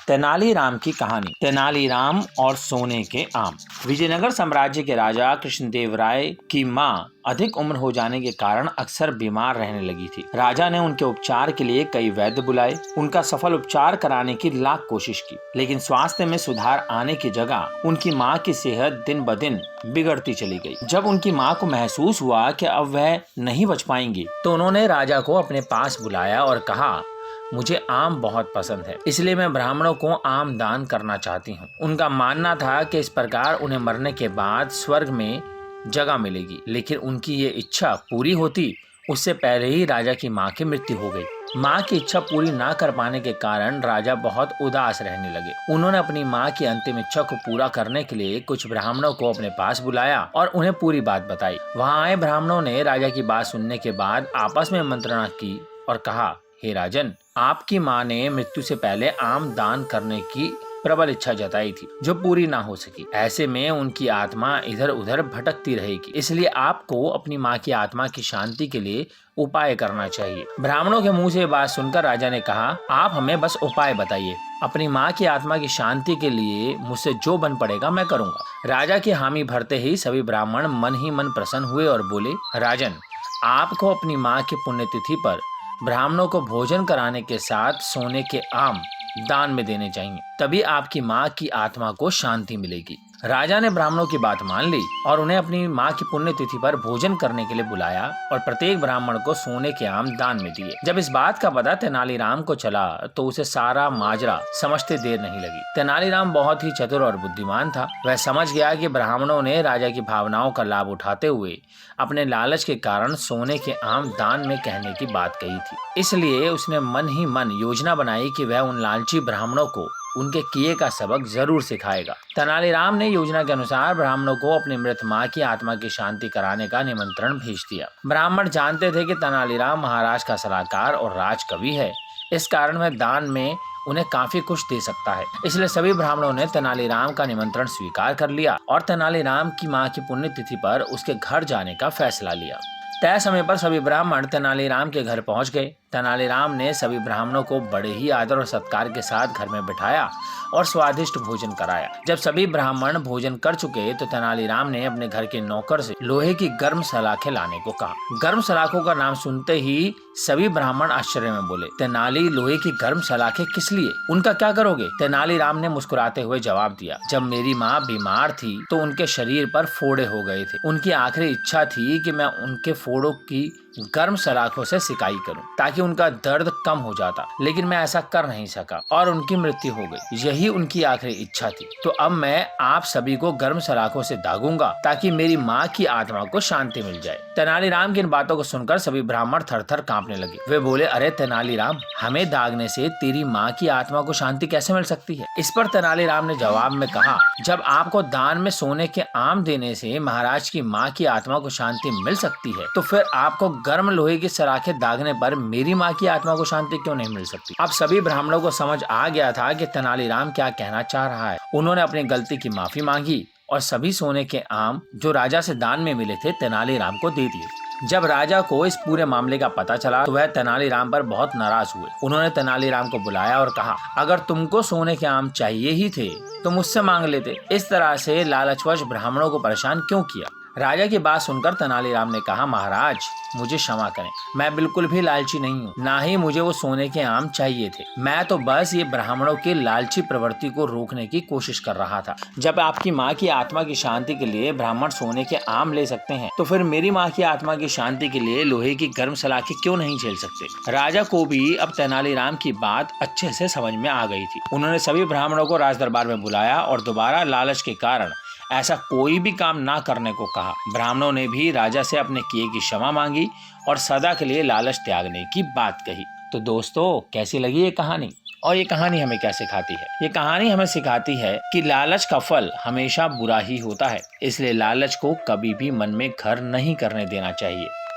तेनालीराम की कहानी। तेनालीराम और सोने के आम। विजयनगर साम्राज्य के राजा कृष्णदेव राय की मां अधिक उम्र हो जाने के कारण अक्सर बीमार रहने लगी थी। राजा ने उनके उपचार के लिए कई वैद्य बुलाए, उनका सफल उपचार कराने की लाख कोशिश की, लेकिन स्वास्थ्य में सुधार आने की जगह उनकी मां की सेहत दिन ब दिन बिगड़ती चली गई। जब उनकी मां को महसूस हुआ कि अब वह नहीं बच पाएंगी, तो उन्होंने राजा को अपने पास बुलाया और कहा, मुझे आम बहुत पसंद है, इसलिए मैं ब्राह्मणों को आम दान करना चाहती हूँ। उनका मानना था कि इस प्रकार उन्हें मरने के बाद स्वर्ग में जगह मिलेगी, लेकिन उनकी ये इच्छा पूरी होती उससे पहले ही राजा की मां की मृत्यु हो गई। मां की इच्छा पूरी ना कर पाने के कारण राजा बहुत उदास रहने लगे। उन्होंने अपनी मां की अंतिम इच्छा को पूरा करने के लिए कुछ ब्राह्मणों को अपने पास बुलाया और उन्हें पूरी बात बताई। वहां आए ब्राह्मणों ने राजा की बात सुनने के बाद आपस में मंत्रणा की और कहा, हे राजन, आपकी मां ने मृत्यु से पहले आम दान करने की प्रबल इच्छा जताई थी, जो पूरी ना हो सकी। ऐसे में उनकी आत्मा इधर उधर भटकती रहेगी, इसलिए आपको अपनी मां की आत्मा की शांति के लिए उपाय करना चाहिए। ब्राह्मणों के मुंह से बात सुनकर राजा ने कहा, आप हमें बस उपाय बताइए, अपनी मां की आत्मा की शांति के लिए मुझसे जो बन पड़ेगा मैं करूंगा। राजा की हामी भरते ही सभी ब्राह्मण मन ही मन प्रसन्न हुए और बोले, राजन, आपको अपनी मां की पुण्यतिथि पर ब्राह्मणों को भोजन कराने के साथ सोने के आम दान में देने चाहिए, तभी आपकी मां की आत्मा को शांति मिलेगी। राजा ने ब्राह्मणों की बात मान ली और उन्हें अपनी मां की पुण्यतिथि पर भोजन करने के लिए बुलाया और प्रत्येक ब्राह्मण को सोने के आम दान में दिए। जब इस बात का पता तेनालीराम को चला तो उसे सारा माजरा समझते देर नहीं लगी। तेनालीराम बहुत ही चतुर और बुद्धिमान था। वह समझ गया कि ब्राह्मणों ने राजा की भावनाओं का लाभ उठाते हुए अपने लालच के कारण सोने के आम दान में कहने की बात कही थी। इसलिए उसने मन ही मन योजना बनाई कि वह उन लालची ब्राह्मणों को उनके किए का सबक जरूर सिखाएगा। तेनालीराम ने योजना के अनुसार ब्राह्मणों को अपनी मृत मां की आत्मा की शांति कराने का निमंत्रण भेज दिया। ब्राह्मण जानते थे कि तेनालीराम महाराज का सलाहकार और राजकवि है, इस कारण वह दान में उन्हें काफी कुछ दे सकता है। इसलिए सभी ब्राह्मणों ने तेनालीराम का निमंत्रण स्वीकार कर लिया और तेनालीराम की मां की पुण्यतिथि पर उसके घर जाने का फैसला लिया। तय समय पर सभी ब्राह्मण तेनालीराम के घर पहुंच गए। तेनालीराम ने सभी ब्राह्मणों को बड़े ही आदर और सत्कार के साथ घर में बिठाया और स्वादिष्ट भोजन कराया। जब सभी ब्राह्मण भोजन कर चुके तो तेनालीराम ने अपने घर के नौकर से लोहे की गर्म सलाखें लाने को कहा। गर्म सलाखों का नाम सुनते ही सभी ब्राह्मण आश्चर्य में बोले, तेनाली, लोहे की गर्म सलाखें किस लिए? उनका क्या करोगे? तेनालीराम ने मुस्कुराते हुए जवाब दिया, जब मेरी माँ बीमार थी तो उनके शरीर पर फोड़े हो गए थे। उनकी आखिरी इच्छा थी कि मैं उनके फोड़ों की गर्म सलाखों से सिकाई करूं ताकि उनका दर्द कम हो जाता, लेकिन मैं ऐसा कर नहीं सका और उनकी मृत्यु हो गई। यही उनकी आखिरी इच्छा थी। तो अब मैं आप सभी को गर्म सलाखों से दागूंगा ताकि मेरी माँ की आत्मा को शांति मिल जाए। तेनालीराम की इन बातों को सुनकर सभी ब्राह्मण थर-थर कांपने लगे। वे बोले, अरे तेनालीराम, हमें दागने से तेरी माँ की आत्मा को शांति कैसे मिल सकती है? इस पर तेनालीराम ने जवाब में कहा, जब आपको दान में सोने के आम देने से महाराज की माँ की आत्मा को शांति मिल सकती है, तो फिर आपको गर्म लोहे की सलाखें दागने पर मेरी माँ की आत्मा को शांति क्यों नहीं मिल सकती? अब सभी ब्राह्मणों को समझ आ गया था कि तेनालीराम क्या कहना चाह रहा है। उन्होंने अपनी गलती की माफी मांगी और सभी सोने के आम जो राजा से दान में मिले थे तेनालीराम को दे दिए। जब राजा को इस पूरे मामले का पता चला तो वह तेनालीराम पर बहुत नाराज हुए। उन्होंने तेनालीराम को बुलाया और कहा, अगर तुमको सोने के आम चाहिए ही थे तो मुझसे मांग लेते, इस तरह से लालचवश ब्राह्मणों को परेशान क्यों किया? राजा की बात सुनकर तेनालीराम ने कहा, महाराज, मुझे क्षमा करें, मैं बिल्कुल भी लालची नहीं हूँ, ना ही मुझे वो सोने के आम चाहिए थे। मैं तो बस ये ब्राह्मणों की लालची प्रवृत्ति को रोकने की कोशिश कर रहा था। जब आपकी माँ की आत्मा की शांति के लिए ब्राह्मण सोने के आम ले सकते हैं, तो फिर मेरी माँ की आत्मा की शांति के लिए लोहे की गर्म सलाखें क्यों नहीं झेल सकते? राजा को भी अब तेनालीराम की बात अच्छे से समझ में आ गई थी। उन्होंने सभी ब्राह्मणों को राज दरबार में बुलाया और दोबारा लालच के कारण ऐसा कोई भी काम ना करने को कहा। ब्राह्मणों ने भी राजा से अपने किए की क्षमा मांगी और सदा के लिए लालच त्यागने की बात कही। तो दोस्तों, कैसी लगी ये कहानी? और ये कहानी हमें क्या सिखाती है? ये कहानी हमें सिखाती है कि लालच का फल हमेशा बुरा ही होता है, इसलिए लालच को कभी भी मन में घर नहीं करने देना चाहिए।